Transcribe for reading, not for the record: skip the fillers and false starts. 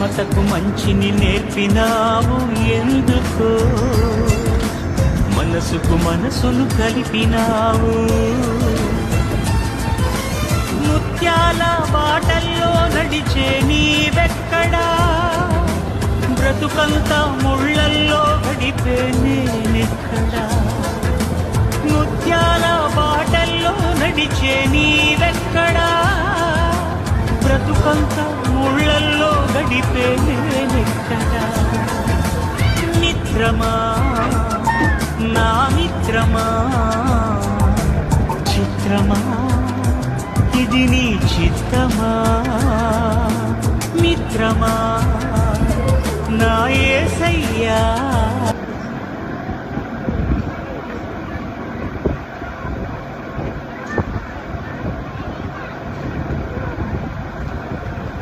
మమతకు మంచిని నేర్పినావు ఎందుకో, మనసుకు మనసును కలిపినావు. ముత్యాల బాటల్లో నడిచే నీవెక్కడా, బ్రతుకంతా ముళ్ళల్లో గడిపే నేనెక్కడా. ముత్యాల బాటల్లో నడిచే నీవెక్కడా, బ్రతుకంతా ముళ్ళల్లో గడిపే నేనెక్కడా. మిత్రమా నా మిత్రమా, చిత్రమా ఇది నీ చిత్తమా. మిత్రమా నా యేసయ్యా.